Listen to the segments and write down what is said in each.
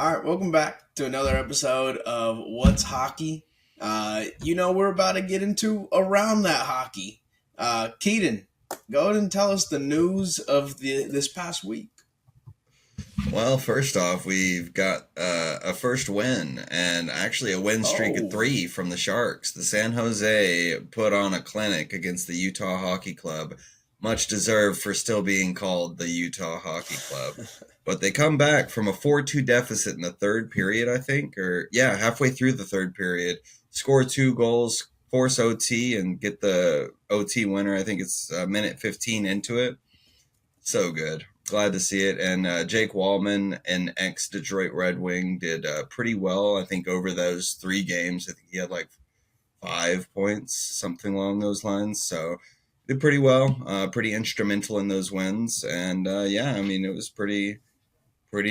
All right, welcome back to another episode of What's Hockey. We're about to get into around that hockey. Keaton, go ahead and tell us the news of this past week. Well, first off, we've got a first win, and actually a win streak of 3 from the Sharks. The San Jose put on a clinic against the Utah Hockey Club, much deserved for still being called the Utah Hockey Club. But they come back from a 4-2 deficit in the third period, I think, halfway through the third period, score 2 goals, force OT, and get the OT winner. I think it's minute 15 into it. So good. Glad to see it. And Jake Wallman, an ex-Detroit Red Wing, did pretty well, I think, over those 3 games. I think he had like 5 points, something along those lines. So did pretty well, pretty instrumental in those wins. And it was pretty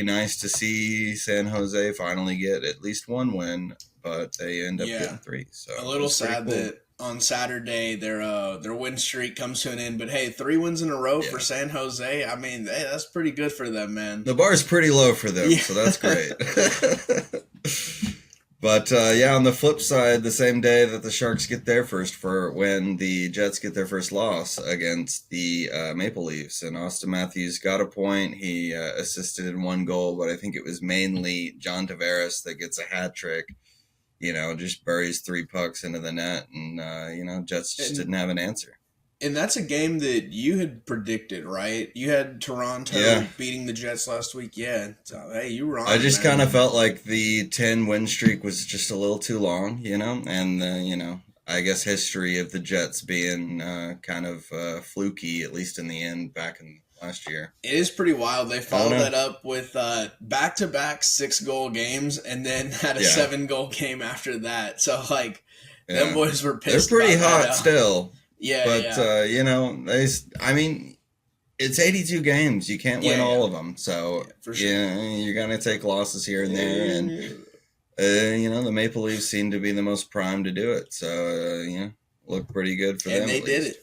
nice to see San Jose finally get at least 1 win, but they end up getting 3. So a little sad that on Saturday their win streak comes to an end. But hey, 3 wins in a row for San Jose. I mean, hey, that's pretty good for them, man. The bar's pretty low for them, so that's great. But on the flip side, the same day that the Sharks get their first win, the Jets get their first loss against the Maple Leafs. And Austin Matthews got a point. He assisted in 1 goal, but I think it was mainly John Tavares that gets a hat trick. Just buries 3 pucks into the net, and Jets just didn't have an answer. And that's a game that you had predicted, right? You had Toronto beating the Jets last week. Yeah. So, hey, you were on. I just kind of felt like the 10-win streak was just a little too long, and I guess history of the Jets being kind of fluky, at least in the end, back in last year. It is pretty wild. They followed that up with back-to-back 6-goal games, and then had a 7-goal game after that. So, them boys were pissed. They're pretty hot still. Yeah, but it's 82 games. You can't win all of them. So for sure. You're gonna take losses here and there, and the Maple Leafs seem to be the most primed to do it. So look pretty good for them. And they did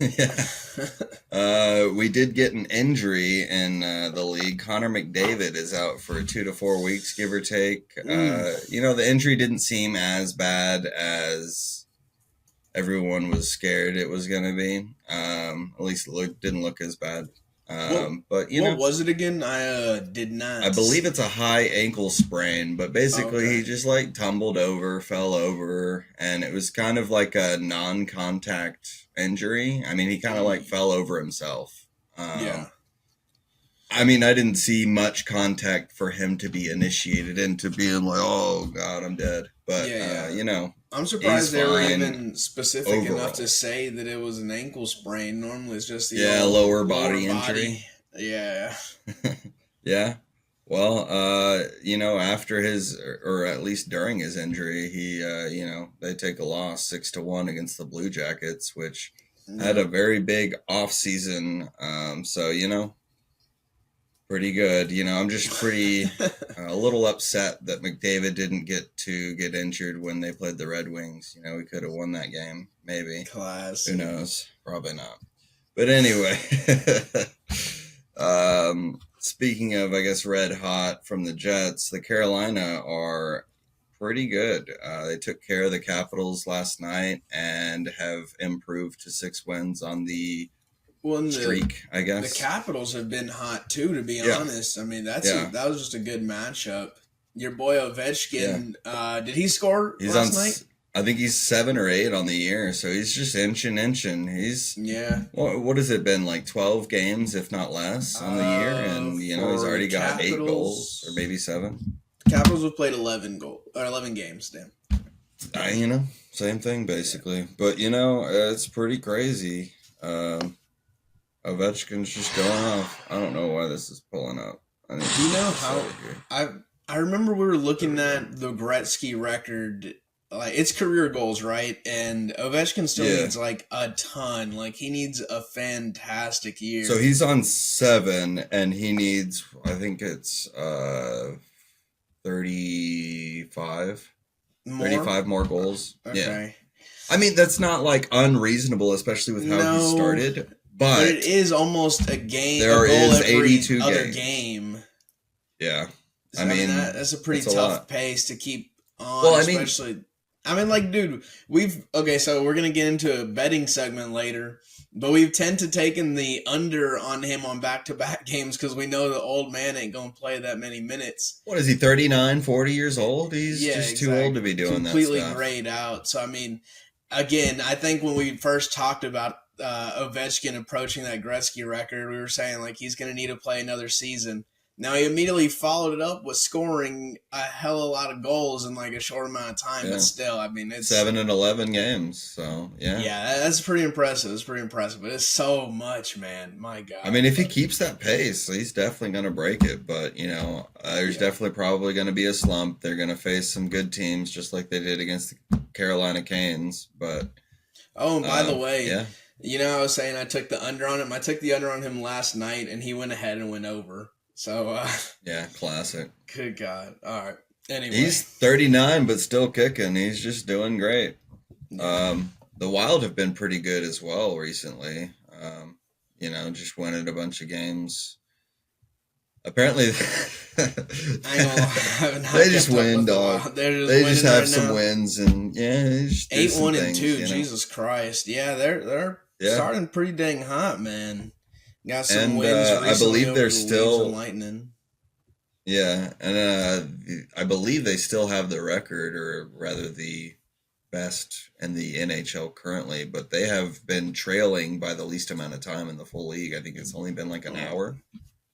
it. We did get an injury in the league. Connor McDavid is out for 2 to 4 weeks, give or take. The injury didn't seem as bad as everyone was scared it was going to be. At least it didn't look as bad. But what was it again? I did not. I believe it's a high ankle sprain, but basically he just tumbled over, fell over, and it was kind of like a non-contact injury. I mean, he kind of fell over himself. I mean, I didn't see much contact for him to be initiated into being like, oh God, I'm dead. But I'm surprised they were even specific enough to say that it was an ankle sprain. Normally it's just the lower body injury. Yeah. Yeah. Well, after his, or at least during his injury, he, they take a loss 6-1 against the Blue Jackets, which had a very big off season. So, pretty good. I'm just a little upset that McDavid didn't get injured when they played the Red Wings. We could have won that game, maybe. Class. Who knows? Probably not. But anyway, speaking of, I guess, red hot from the Jets, the Carolina are pretty good. They took care of the Capitals last night and have improved to 6 wins on the streak, I guess. The Capitals have been hot too, to be honest. I mean, that was just a good matchup. Your boy Ovechkin, did he score last night? I think he's 7 or 8 on the year, so he's just inching. He's what has it been, 12 games, if not less, on the year, and he's already got 8 goals or maybe 7. Capitals have played 11 games. Damn. Same thing basically, but it's pretty crazy. Ovechkin's just going off. I don't know why this is pulling up. Do you know how? I remember we were looking at the Gretzky record, it's career goals, right? And Ovechkin still needs a ton. He needs a fantastic year. So he's on 7, and he needs, I think it's 35 more goals. Okay. Yeah. I mean, that's not unreasonable, especially with how he started. But it is almost a game. There a goal is every 82 other games. game. Yeah. So, I mean that's a pretty tough pace to keep on. Well, especially. I mean, like, dude, so we're gonna get into a betting segment later, but we've tend to taken the under on him on back-to-back games because we know the old man ain't gonna play that many minutes. What is he, 39, 40 years old? He's just too old to be doing completely that stuff. grayed out. So, I mean, again, I think when we first talked about Ovechkin approaching that Gretzky record, we were saying, like, he's going to need to play another season. Now, he immediately followed it up with scoring a hell of a lot of goals in, like, a short amount of time. But still, I mean, it's 7 and 11 games. So, yeah. Yeah, that's pretty impressive. It's pretty impressive. But it's so much, man. My God. I mean, if he keeps that pace, he's definitely going to break it. But, there's definitely probably going to be a slump. They're going to face some good teams, just like they did against the Carolina Canes. But and by the way, I was saying I took the under on him. I took the under on him last night, and he went ahead and went over. So, yeah, classic. Good God. All right. Anyway. He's 39, but still kicking. He's just doing great. The Wild have been pretty good as well recently. Just winning a bunch of games. Apparently, they just win, dog. They just have some wins, and 8-1-2. Jesus Christ, they're starting pretty dang hot, man. Got some wins. I believe they're still Lightning. Yeah, and I believe they still have the record, or rather the best in the NHL currently, but they have been trailing by the least amount of time in the full league. I think it's only been like an hour,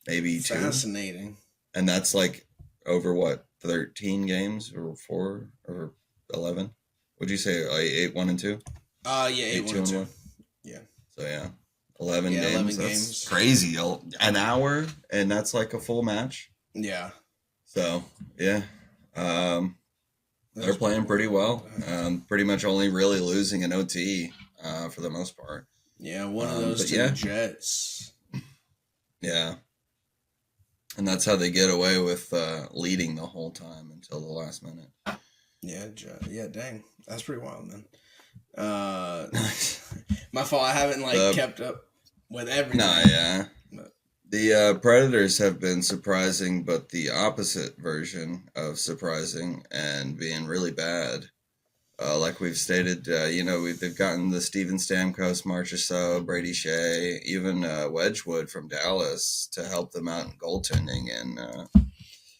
maybe 2. Fascinating. And that's like over 13 games or 4 or 11? Would you say like 8-1-2? 8-1-2. Yeah. So 11 games. 11 games. Crazy. An hour, and that's like a full match. Yeah. So, yeah. They're playing pretty well. Pretty much only really losing an OT for the most part. Yeah, one of those to the Jets. Yeah. And that's how they get away with leading the whole time until the last minute. Yeah, dang. That's pretty wild, man. My fault. I haven't kept up with everything. Nah, yeah. The Predators have been surprising, but the opposite version of surprising and being really bad. Like we've stated, they've gotten the Steven Stamkos, Marchessault, Brady Shea, even Wedgwood from Dallas to help them out in goaltending. And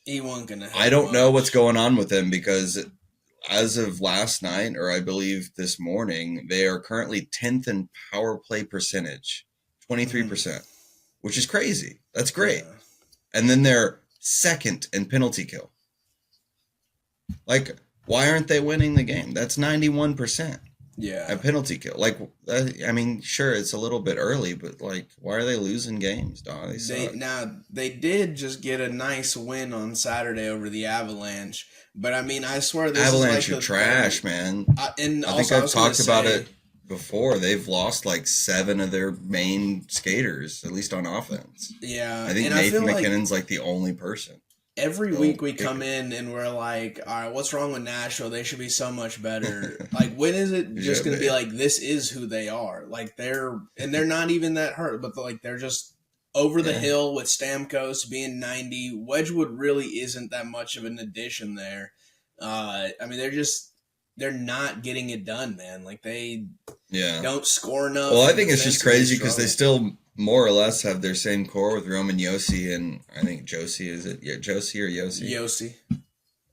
he wasn't gonna. I don't know what's going on with them, because as of last night, or I believe this morning, they are currently 10th in power play percentage, 23%. Which is crazy. That's great. Yeah. And then they're second in penalty kill. Like, why aren't they winning the game? That's 91%. Yeah. At penalty kill. Like, I mean, sure, it's a little bit early, but, like, why are they losing games, dog? They did just get a nice win on Saturday over the Avalanche. But, I mean, I swear this Avalanche is like are trash, man. I think I've talked about it before. They've lost like 7 of their main skaters, at least on offense. Yeah. I think Nathan McKinnon's like the only person. Every week we come in and we're like, all right, what's wrong with Nashville? They should be so much better. Like, when is it just going to be like, this is who they are? Like, they're not even that hurt, but like, they're just over the hill with Stamkos being 90. Wedgwood really isn't that much of an addition there. I mean, they're not getting it done, man. Like, they don't score enough. Well, I think it's just crazy because they still more or less have their same core with Roman Josi and I think Josie, is it? Yeah, Josie or Josi? Josi.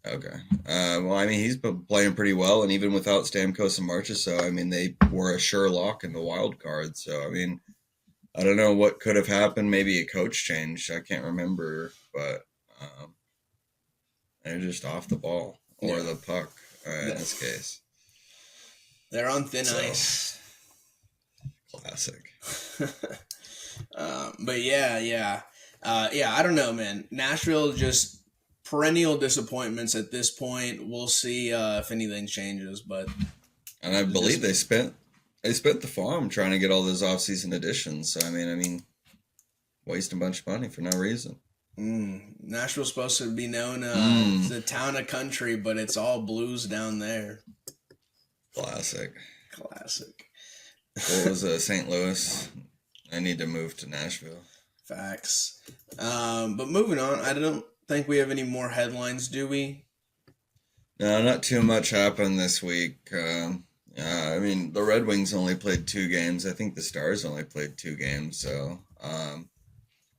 Okay. Well, I mean, he's been playing pretty well, and even without Stamkos and Marchessault, I mean, they were a sure lock in the wild card. So, I mean, I don't know what could have happened. Maybe a coach change. I can't remember, but they're just off the ball or the puck in this case. They're on thin ice. Classic. But I don't know, man. Nashville just perennial disappointments at this point. We'll see if anything changes, and I believe they spent the farm trying to get all those off-season additions. So I mean, waste a bunch of money for no reason. Nashville's supposed to be known as the town of country, but it's all blues down there. Classic. What was St. Louis? I need to move to Nashville. Facts. But moving on, think we have any more headlines, do we? No, not too much happened this week. I mean, the Red Wings only played 2 games. I think the Stars only played 2 games. So, at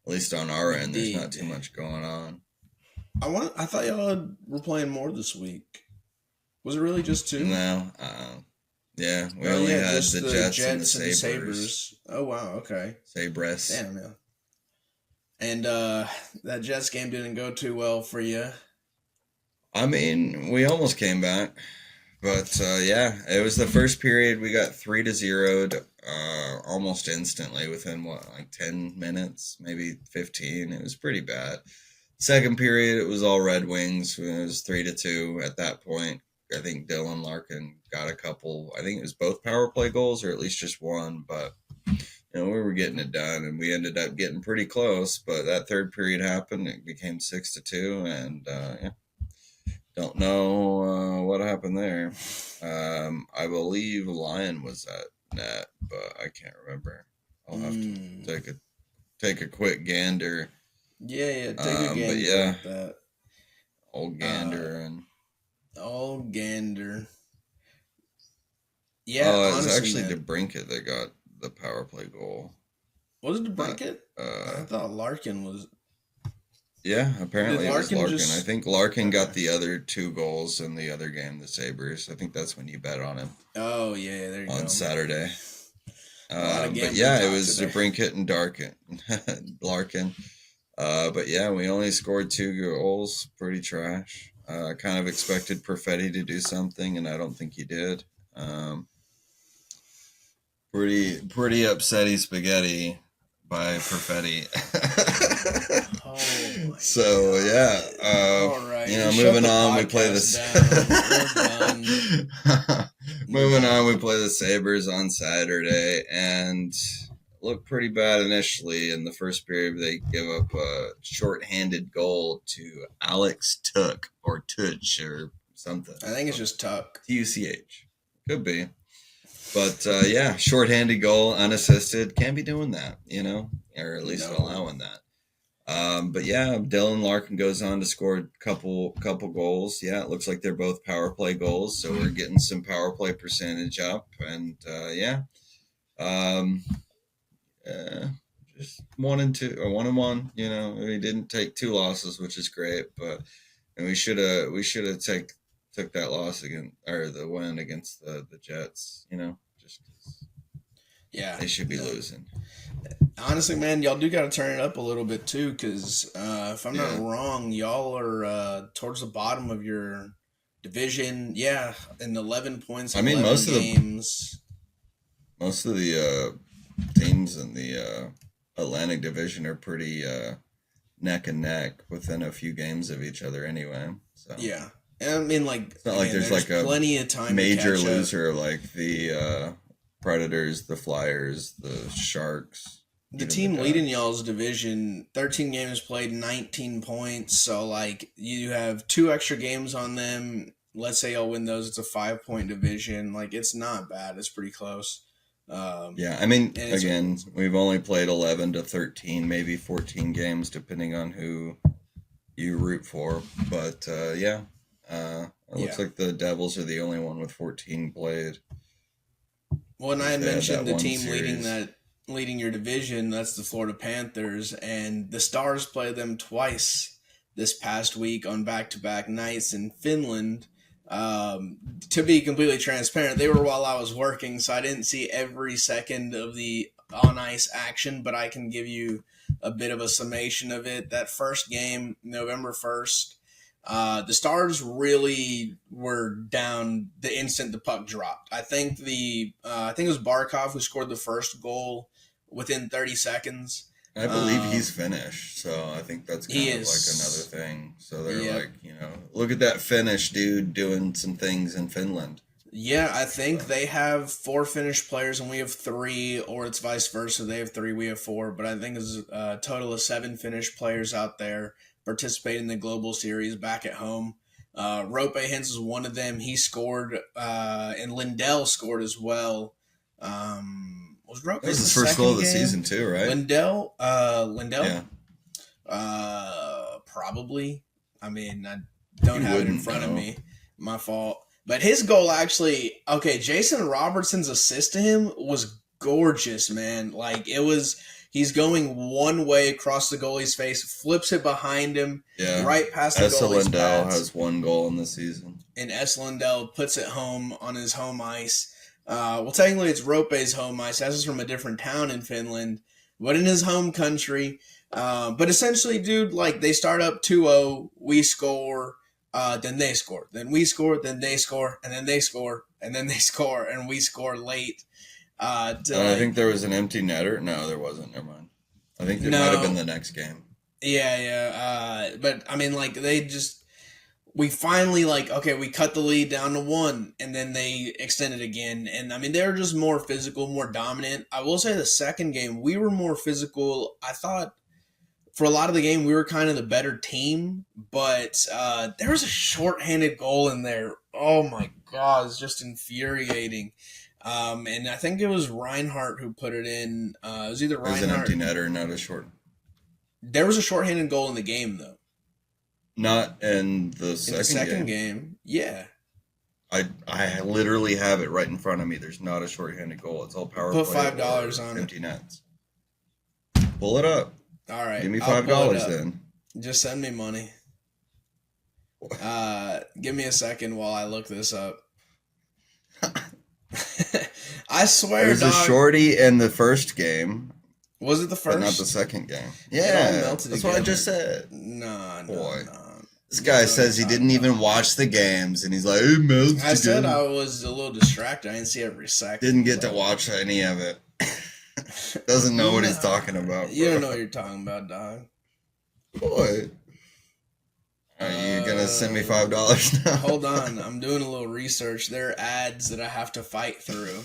least on our We end, there's not too did. much going on. I thought y'all were playing more this week. Was it really just two? No, yeah, we Oh only yeah, had just the the Jets and the Jets and the Sabres. Sabres. Oh wow, okay. Sabres. Damn, yeah. And that Jets game didn't go too well for you. I mean, we almost came back. But yeah, it was the first period. We got 3-0'd almost instantly within what, like 10 minutes, maybe 15. It was pretty bad. Second period, it was all Red Wings. It was 3-2 at that point. I think Dylan Larkin got a couple. I think it was both power play goals, or at least just one. But we were getting it done, and we ended up getting pretty close. But that third period happened. It became 6-2, and yeah, don't know what happened there. I believe Lion was at net, but I can't remember. I'll have to Mm. take a quick gander. Yeah, yeah. Take a But gander yeah, at that. old Uh, gander and all gander. Yeah, oh, it was honestly, actually man. DeBrincat that got the power play goal. Was it Not DeBrincat? I thought Larkin was. yeah, Did apparently it was Larkin Larkin. I just? think Larkin Okay. got the other 2 goals in the other game, the Sabres. I think that's when you bet on him Oh yeah, yeah, there you on go. Saturday. A lot of But gambling yeah, it talk was today. DeBrincat and Darkin, Larkin. But yeah, we only scored 2 goals. Pretty trash. Kind of expected Perfetti to do something, and I don't think he did. Um, pretty upsetty spaghetti by Perfetti. Oh my So yeah, god. Alrighty, shut moving the on. We play podcast this. down. We're done. We're Moving on, we done. play the Sabres on Saturday, and looked pretty bad initially. In the first period, they give up a short-handed goal to Alex Tuch or Tuch or something. I think it's just Tuck. Tuch. Could be. But yeah, short-handed goal, unassisted. Can't be doing that, or at least No. allowing that. But yeah, Dylan Larkin goes on to score a couple goals. Yeah, it looks like they're both power play goals, so we're getting some power play percentage up, and yeah, um, uh, just 1-2 or 1-1. We didn't take 2 losses, which is great, but and we should have took that loss again or the win against the Jets. Just 'cause Yeah. they should be losing. Honestly, man, y'all do got to turn it up a little bit too, because if I'm not Yeah, wrong, y'all are towards the bottom of your division. Yeah, in 11 points I in mean 11 games. most of the teams in the Atlantic Division are pretty neck and neck within a few games of each other anyway. So Yeah. And I mean, like, it's not like again, there's there's like a plenty of time to major catch up. loser like the Predators, the Flyers, the Sharks, The even the team leading Ducks. y'all's division, 13 games played, 19 points. So, like, you have 2 extra games on them. Let's say y'all win those. It's a 5-point division. Like, it's not bad. It's pretty close. Yeah, I mean, And it's again, we've only played 11 to 13, maybe 14 games, depending on who you root for. But yeah, it looks yeah. like the Devils are the only one with 14 played. When I Because had they had that mentioned the one team series. leading your division, that's the Florida Panthers, and the Stars played them twice this past week on back-to-back nights in Finland. To be completely transparent, they were while I was working, so I didn't see every second of the on ice action, but I can give you a bit of a summation of it. That first game, November 1st, the Stars really were down the instant the puck dropped. I think it was Barkov who scored the first goal within 30 seconds. I believe he's Um, finished, so I think that's he kind of like another is, thing. So they're yeah, like, look at that Finnish dude doing some things in Finland. yeah. I think So they have 4 Finnish players and we have 3, or it's vice versa. They have 3, we have 4. But I think it's a total of 7 Finnish players out there participating in the global series back at home. Rope Hintz is one of them. He scored, and Lindell scored as well. Was Rope that was the his first goal second of the game? season too, right? Lindell, Yeah. probably. I mean, I don't You have it in wouldn't front of know. me. My fault. But his goal actually, okay, Jason Robertson's assist to him was gorgeous, man. Like, it was, he's going one way across the goalie's face, flips it behind him, Yeah. right past the Essa goalie's Lindell pads, has 1 goal in the season. and S. Lindell puts it home on his home ice. Well, technically, it's Rope's home ice. That's just from a different town in Finland, but in his home country. But essentially, dude, like, they start up 2-0, we score, then they score. Then we score, then they score, and then they score, and then they score, and we score late. I think there was an empty netter. No, there wasn't. Never mind. I think it might have been the next game. Yeah. But, I mean, like, we finally, like, okay, we cut the lead down to 1, and then they extended again. And, I mean, they were just more physical, more dominant. I will say the second game, we were more physical. I thought for a lot of the game, we were kind of the better team, but there was a shorthanded goal in there. Oh, my God, it's just infuriating. And I think it was Reinhardt who put it in. It was either Reinhardt. It was an empty netter, not a short. There was a shorthanded goal in the game, though. Not in the second game. Yeah. I literally have it right in front of me. There's not a shorthanded goal. It's all power Put play. $5 on empty nets. Pull it up. All right. Give me $5 then. Just send me money. Give me a second while I look this up. I swear, there's a shorty in the first game. Was it the first? But not the second game. Yeah, that's what I just said. No. This guy says he didn't even watch the games, and he's like, "It melts." I said I was a little distracted. I didn't see every second. Didn't get to watch any of it. Doesn't know what he's talking about. You don't know what you're talking about, dog. What? Are you gonna send me $5 now? Hold on, I'm doing a little research. There are ads that I have to fight through.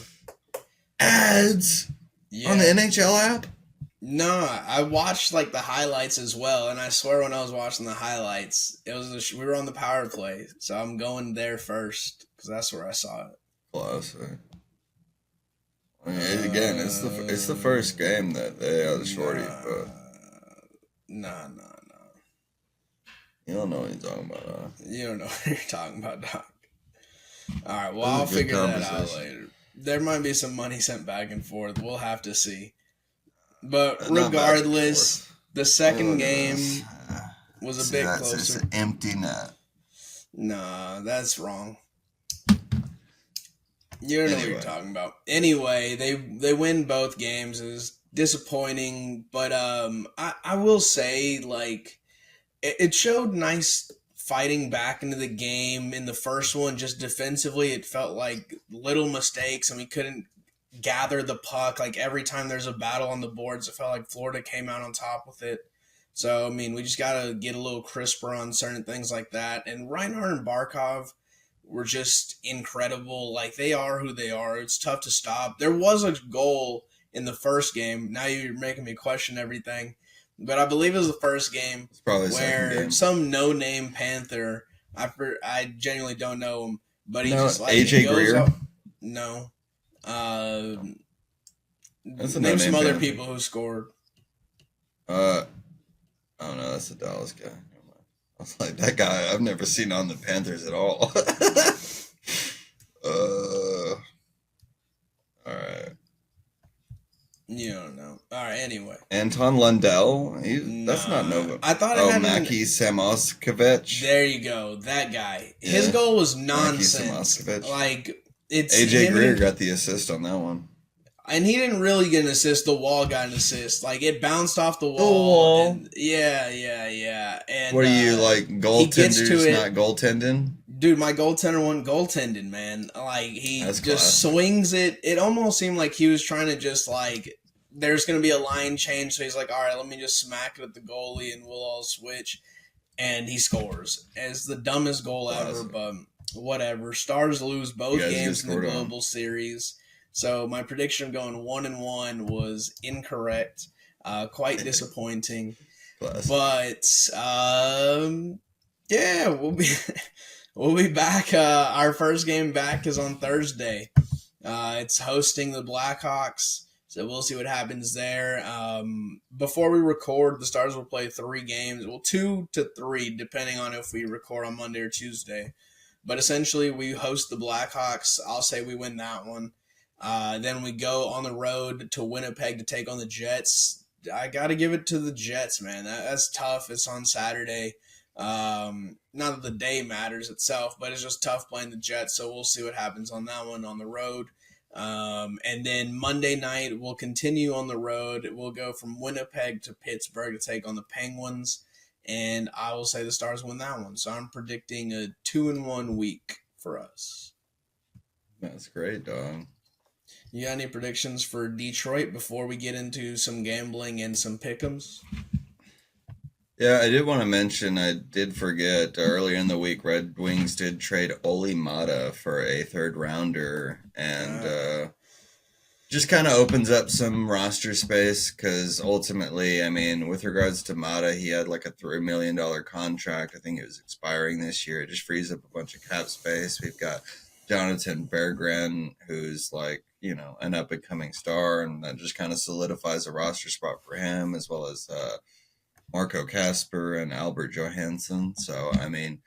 Ads? Yeah. On the NHL app? No, I watched like the highlights as well, and I swear when I was watching the highlights, we were on the power play, so I'm going there first because that's where I saw it. Classic. I mean, again, it's the first game that they had a shorty, but no. You don't know what you're talking about, huh? You don't know what you're talking about, Doc. All right, well, I'll figure that out later. There might be some money sent back and forth. We'll have to see. But regardless, the second game was a bit closer. It's an empty net. Nah, that's wrong. You don't know what you're talking about. Anyway, they win both games. It was disappointing, but I will say, like, it showed nice fighting back into the game. In the first one, just defensively, it felt like little mistakes, and we couldn't gather the puck. Like, every time there's a battle on the boards, it felt like Florida came out on top with it. So, I mean, we just got to get a little crisper on certain things like that. And Reinhardt and Barkov were just incredible. Like, they are who they are. It's tough to stop. There was a goal in the first game. Now you're making me question everything. But I believe it was the first game where some no-name Panther, I genuinely don't know him, but he just like AJ Greer. No. That's a name some other Panther. people who scored. I don't know. That's a Dallas guy. I was like, that guy I've never seen on the Panthers at all. All right. You don't know. All right. Anyway, Anton Lundell. That's not Nova. I thought Maki Samoskevich. There you go. That guy. Yeah. His goal was nonsense. Like, it's AJ Greer got the assist on that one. And he didn't really get an assist. The wall got an assist. Like, it bounced off the wall. And yeah. And what are you, like, goaltenders not goaltending? Dude, my goaltender wasn't goaltending, man. Like, he just swings it. It almost seemed like he was trying to just, like, there's going to be a line change. So he's like, all right, let me just smack it at the goalie and we'll all switch. And he scores. And it's the dumbest goal ever, but whatever. Stars lose both games in the Global Series. So my prediction of going 1-1 was incorrect. Quite disappointing. But yeah, we'll be back. Our first game back is on Thursday. It's hosting the Blackhawks. So we'll see what happens there. Before we record, the Stars will play 3 games. Well, 2 to 3, depending on if we record on Monday or Tuesday. But essentially, we host the Blackhawks. I'll say we win that one. Then we go on the road to Winnipeg to take on the Jets. I got to give it to the Jets, man. That's tough. It's on Saturday. Not that the day matters itself, but it's just tough playing the Jets. So we'll see what happens on that one on the road. And then Monday night, we'll continue on the road. We'll go from Winnipeg to Pittsburgh to take on the Penguins. And I will say the Stars win that one. So I'm predicting a 2-1 week for us. That's great, dog. You got any predictions for Detroit before we get into some gambling and some pick'ems? Yeah, I did want to mention, I did forget earlier in the week, Red Wings did trade Oli Mata for a third rounder, and just kind of opens up some roster space because ultimately, I mean, with regards to Mata, he had like a $3 million contract. I think it was expiring this year. It just frees up a bunch of cap space. We've got Jonathan Berggren, who's like, an up and coming star, and that just kind of solidifies a roster spot for him, as well as Marco Casper and Albert Johansson. So, I mean,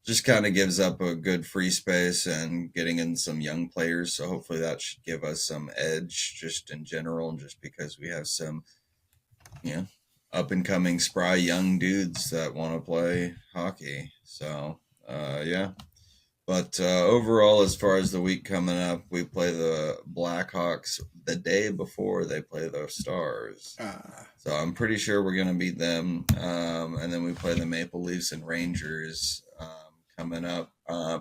just kind of gives up a good free space and getting in some young players. So hopefully that should give us some edge just in general, just because we have some, up and coming spry young dudes that want to play hockey. So, yeah. But overall, as far as the week coming up, we play the Blackhawks the day before they play the Stars. So I'm pretty sure we're going to beat them. And then we play the Maple Leafs and Rangers coming up.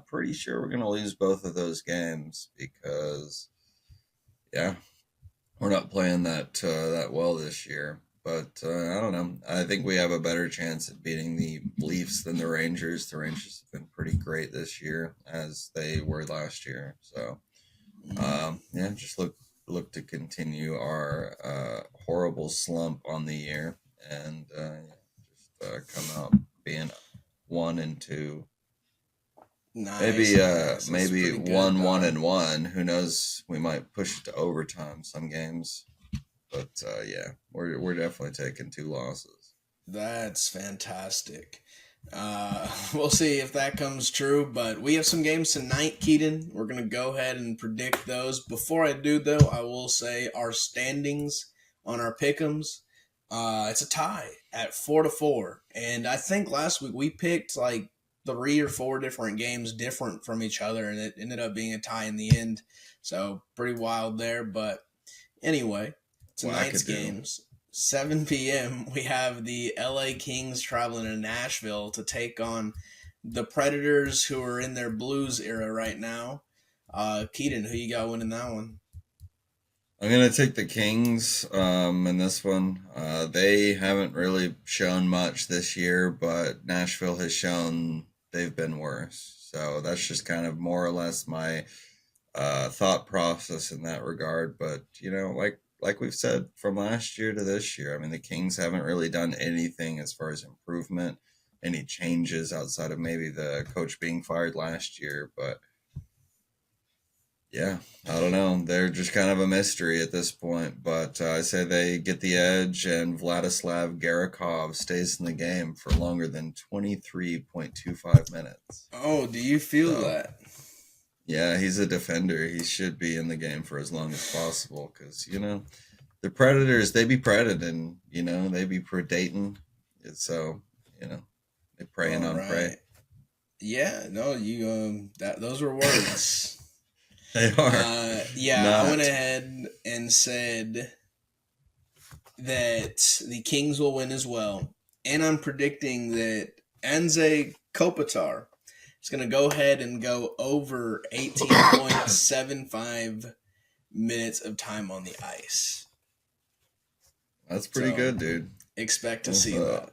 Pretty sure we're going to lose both of those games because, yeah, we're not playing that well this year. But I don't know. I think we have a better chance at beating the Leafs than the Rangers. The Rangers have been pretty great this year, as they were last year. So, yeah, just look to continue our horrible slump on the year and just come out being 1-2. Nice. Maybe good, 1-1. Who knows? We might push it to overtime some games. But yeah, we're definitely taking 2 losses. That's fantastic. We'll see if that comes true, but we have some games tonight, Keaton. We're going to go ahead and predict those. Before I do, though, I will say our standings on our pick'ems, it's a tie at 4-4. And I think last week we picked like 3 or 4 different games different from each other, and it ended up being a tie in the end. So pretty wild there, but anyway. Tonight's games, 7 p.m., we have the LA Kings traveling to Nashville to take on the Predators, who are in their Blues era right now. Keaton, who you got winning that one? I'm going to take the Kings in this one. They haven't really shown much this year, but Nashville has shown they've been worse. So that's just kind of more or less my thought process in that regard. But, like we've said, from last year to this year, I mean, the Kings haven't really done anything as far as improvement, any changes outside of maybe the coach being fired last year. But yeah, I don't know. They're just kind of a mystery at this point. But I say they get the edge, and Vladislav Garakov stays in the game for longer than 23.25 minutes. Oh, do you feel that? Yeah, he's a defender. He should be in the game for as long as possible because, the Predators, they be predating, they be predating. So, they preying on prey. Yeah, no, those were words. They are. I went ahead and said that the Kings will win as well. And I'm predicting that Anze Kopitar is going to go ahead and go over 18.75 minutes of time on the ice. That's pretty good, dude. Expect to see that.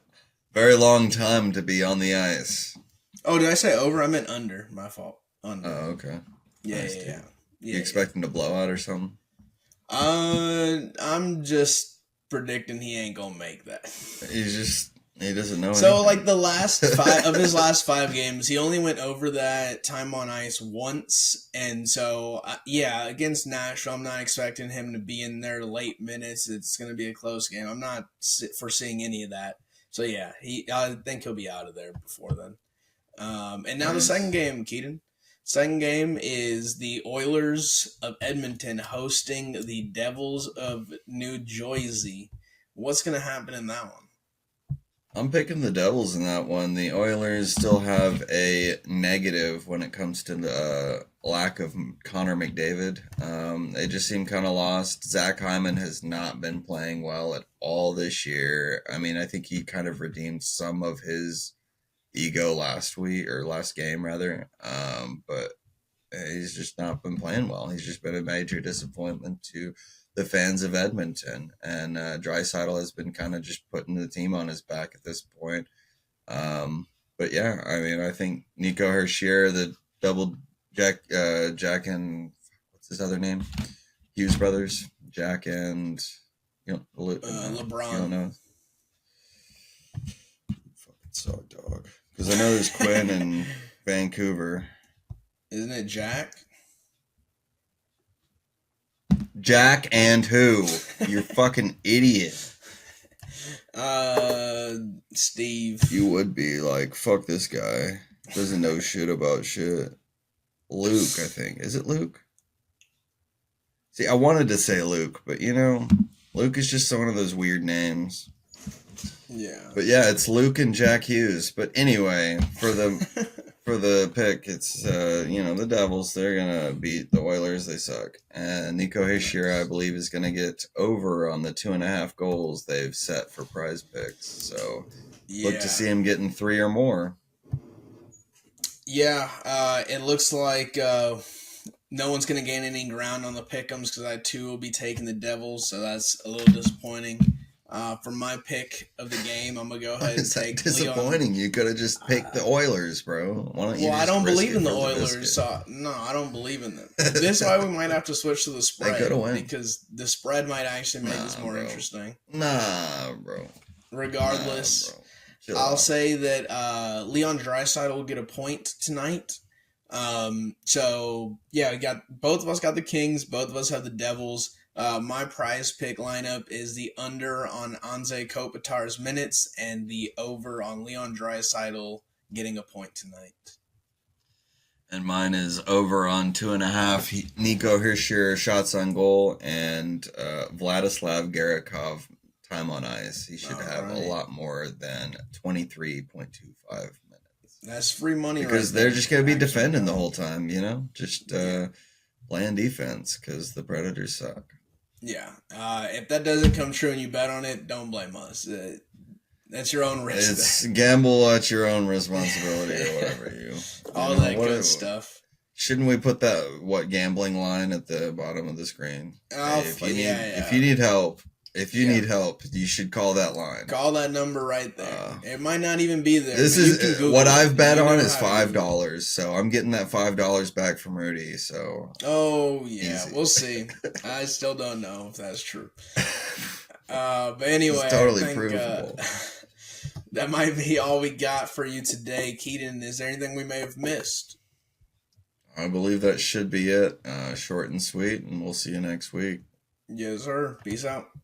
Very long time to be on the ice. Oh, did I say over? I meant under. My fault. Under. Oh, okay. Yeah, nice, yeah. You expecting to blow out or something? I'm just predicting he ain't going to make that. He's just... He doesn't know So, anything. like, the last 5 of his last 5 games, he only went over that time on ice once. And so, yeah, against Nashville, I'm not expecting him to be in there late minutes. It's going to be a close game. I'm not foreseeing any of that. So, yeah, I think he'll be out of there before then. And now the second game, Keaton. Second game is the Oilers of Edmonton hosting the Devils of New Jersey. What's going to happen in that one? I'm picking the Devils in that one. The Oilers still have a negative when it comes to the lack of Connor McDavid. They just seem kind of lost. Zach Hyman has not been playing well at all this year. I mean, I think he kind of redeemed some of his ego last game rather. But he's just not been playing well. He's just been a major disappointment to the fans of Edmonton, and Draisaitl has been kind of just putting the team on his back at this point. But yeah, I mean, I think Nico Hershier, the double Jack and what's his other name? Hughes brothers, Jack and LeBron. You don't know. Fucking suck, dog. Because I know there's Quinn in Vancouver. Isn't it Jack? Jack and who? You're fucking idiot. Steve. You would be like, fuck this guy. Doesn't know shit about shit. Luke, I think. Is it Luke? See, I wanted to say Luke, but Luke is just one of those weird names. Yeah. But yeah, it's Luke and Jack Hughes. But anyway, for the pick, it's the Devils. They're gonna beat the Oilers. They suck. And Nico Hischier, I believe, is gonna get over on the 2.5 goals they've set for Prize Picks. So look to see him getting 3 or more. Yeah, it looks like no one's gonna gain any ground on the pick'ems because I too will be taking the Devils. So that's a little disappointing. For my pick of the game, I'm gonna go ahead and take disappointing. You could have just picked the Oilers, bro. Why don't you? Well, I don't believe in the Oilers. No, I don't believe in them. This is why we might have to switch to the spread because the spread might actually make this more interesting. Nah, bro. Regardless, I'll say that Leon Draisaitl will get a point tonight. So yeah, both of us got the Kings. Both of us have the Devils. My prize pick lineup is the under on Anze Kopitar's minutes and the over on Leon Draisaitl getting a point tonight. And mine is over on 2.5. Nico Hischier shots on goal and Vladislav Garakov time on ice. He should have a lot more than 23.25 minutes. That's free money because they're just going to be defending the whole time, just playing defense because the Predators suck. Yeah. If that doesn't come true and you bet on it, don't blame us. That's your own risk. It's gamble at your own responsibility or whatever all that good stuff. Shouldn't we put that gambling line at the bottom of the screen? Oh, if you need help, need help, you should call that line. Call that number right there. It might not even be there. This is what I've bet on is $5, so I'm getting that $5 back from Rudy. So easy. We'll see. I still don't know if that's true. But anyway, it's totally provable. That might be all we got for you today, Keaton. Is there anything we may have missed? I believe that should be it. Short and sweet, and we'll see you next week. Yes, sir. Peace out.